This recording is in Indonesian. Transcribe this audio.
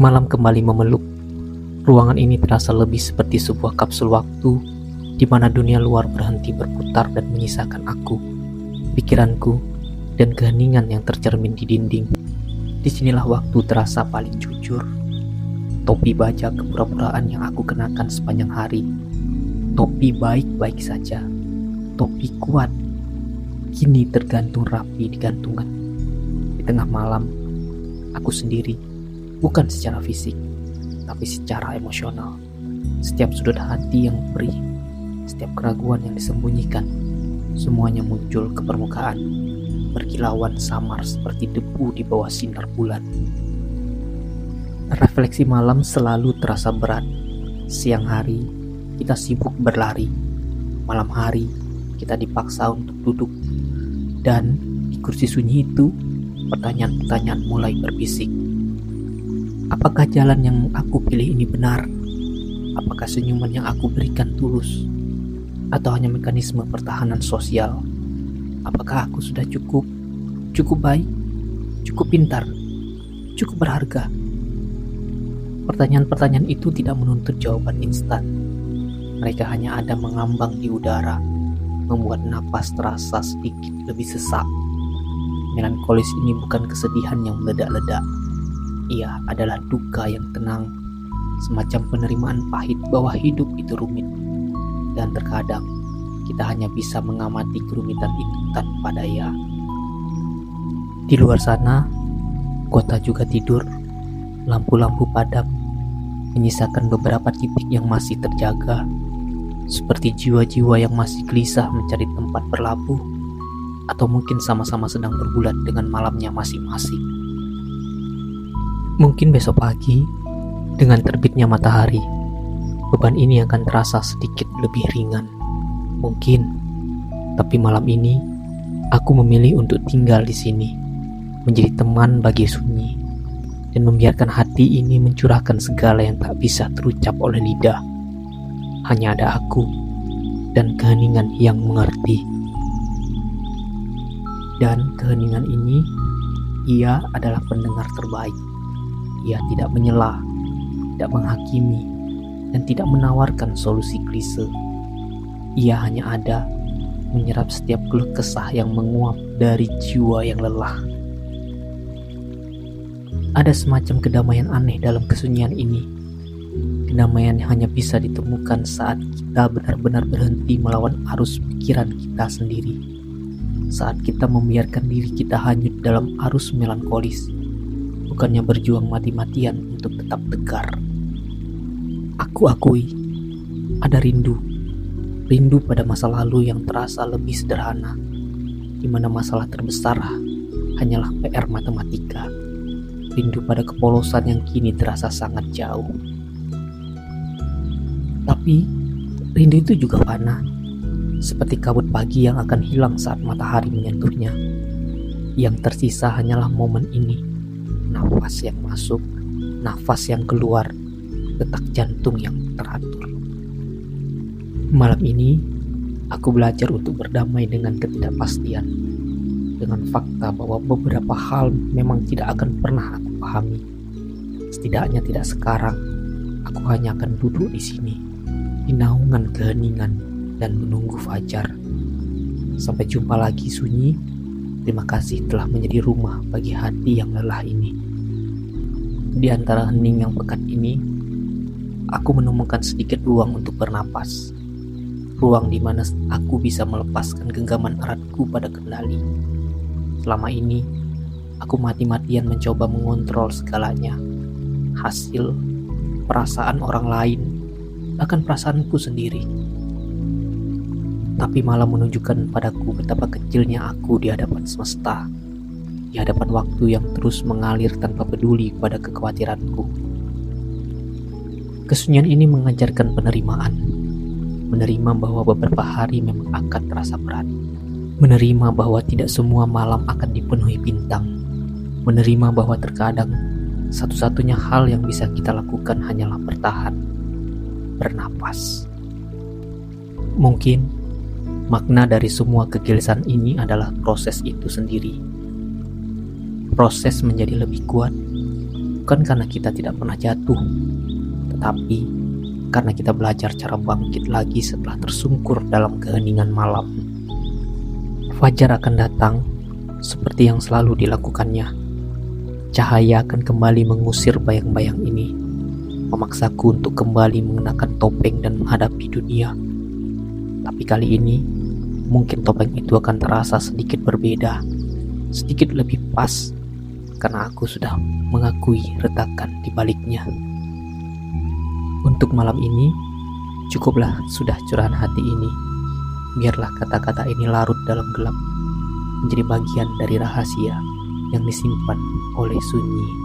Malam kembali memeluk. Ruangan ini terasa lebih seperti sebuah kapsul waktu di mana dunia luar berhenti berputar dan menyisakan aku, pikiranku, dan keheningan yang tercermin di dinding. Disinilah waktu terasa paling jujur. Topi baja kepura-puraan yang aku kenakan sepanjang hari. Topi baik-baik saja. Topi kuat. Kini tergantung rapi di gantungan. Di tengah malam, aku sendiri, bukan secara fisik, tapi secara emosional. Setiap sudut hati yang perih, setiap keraguan yang disembunyikan, semuanya muncul ke permukaan, berkilauan samar seperti debu di bawah sinar bulan. Refleksi malam selalu terasa berat. Siang hari, kita sibuk berlari. Malam hari, kita dipaksa untuk duduk. Dan di kursi sunyi itu, pertanyaan-pertanyaan mulai berbisik. Apakah jalan yang aku pilih ini benar? Apakah senyuman yang aku berikan tulus? Atau hanya mekanisme pertahanan sosial? Apakah aku sudah cukup baik, cukup pintar, cukup berharga? Pertanyaan-pertanyaan itu tidak menuntut jawaban instan. Mereka hanya ada mengambang di udara, membuat napas terasa sedikit lebih sesak. Melankolis ini bukan kesedihan yang meledak-ledak. Ia adalah duka yang tenang, semacam penerimaan pahit bahwa hidup itu rumit. Dan terkadang kita hanya bisa mengamati kerumitan itu tanpa daya. Di luar sana, kota juga tidur. Lampu-lampu padam menyisakan beberapa titik yang masih terjaga, seperti jiwa-jiwa yang masih gelisah mencari tempat berlabuh, atau mungkin sama-sama sedang bergulat dengan malamnya masing-masing. Mungkin besok pagi, dengan terbitnya matahari, beban ini akan terasa sedikit lebih ringan. Mungkin, tapi malam ini, aku memilih untuk tinggal di sini, menjadi teman bagi sunyi, dan membiarkan hati ini mencurahkan segala yang tak bisa terucap oleh lidah. Hanya ada aku dan keheningan yang mengerti. Dan keheningan ini, ia adalah pendengar terbaik. Ia tidak menyela, tidak menghakimi, dan tidak menawarkan solusi klise. Ia hanya ada, menyerap setiap keluh kesah yang menguap dari jiwa yang lelah. Ada semacam kedamaian aneh dalam kesunyian ini. Kedamaian yang hanya bisa ditemukan saat kita benar-benar berhenti melawan arus pikiran kita sendiri. Saat kita membiarkan diri kita hanyut dalam arus melankolis, bukannya berjuang mati-matian untuk tetap tegar. Aku akui, ada rindu pada masa lalu yang terasa lebih sederhana, di mana masalah terbesar hanyalah PR matematika. Rindu pada kepolosan yang kini terasa sangat jauh. Tapi rindu itu juga fana, seperti kabut pagi yang akan hilang saat matahari menyentuhnya. Yang tersisa hanyalah momen ini, nafas yang masuk, nafas yang keluar, detak jantung yang teratur. Malam ini, aku belajar untuk berdamai dengan ketidakpastian, dengan fakta bahwa beberapa hal memang tidak akan pernah aku pahami. Setidaknya tidak sekarang. Aku hanya akan duduk di sini, di naungan keheningan, dan menunggu fajar. Sampai jumpa lagi sunyi. Terima kasih telah menjadi rumah bagi hati yang lelah ini. Di antara hening yang pekat ini, aku menemukan sedikit ruang untuk bernapas. Ruang di mana aku bisa melepaskan genggaman eratku pada kendali. Selama ini, aku mati-matian mencoba mengontrol segalanya. Hasil, perasaan orang lain, bahkan perasaanku sendiri. Tapi malah menunjukkan padaku betapa kecilnya aku di hadapan semesta, di hadapan waktu yang terus mengalir tanpa peduli pada kekhawatiranku. Kesunyian ini mengajarkan penerimaan. Menerima bahwa beberapa hari memang akan terasa berat. Menerima bahwa tidak semua malam akan dipenuhi bintang. Menerima bahwa terkadang satu-satunya hal yang bisa kita lakukan hanyalah bertahan, bernapas. Mungkin makna dari semua kegelisahan ini adalah proses itu sendiri. Proses menjadi lebih kuat, bukan karena kita tidak pernah jatuh, tetapi karena kita belajar cara bangkit lagi setelah tersungkur dalam keheningan malam. Fajar akan datang seperti yang selalu dilakukannya. Cahaya akan kembali mengusir bayang-bayang ini, memaksaku untuk kembali mengenakan topeng dan menghadapi dunia. Tapi kali ini, mungkin topeng itu akan terasa sedikit berbeda, sedikit lebih pas, karena aku sudah mengakui retakan di baliknya. Untuk malam ini, cukuplah sudah curahan hati ini. Biarlah kata-kata ini larut dalam gelap, menjadi bagian dari rahasia yang disimpan oleh sunyi.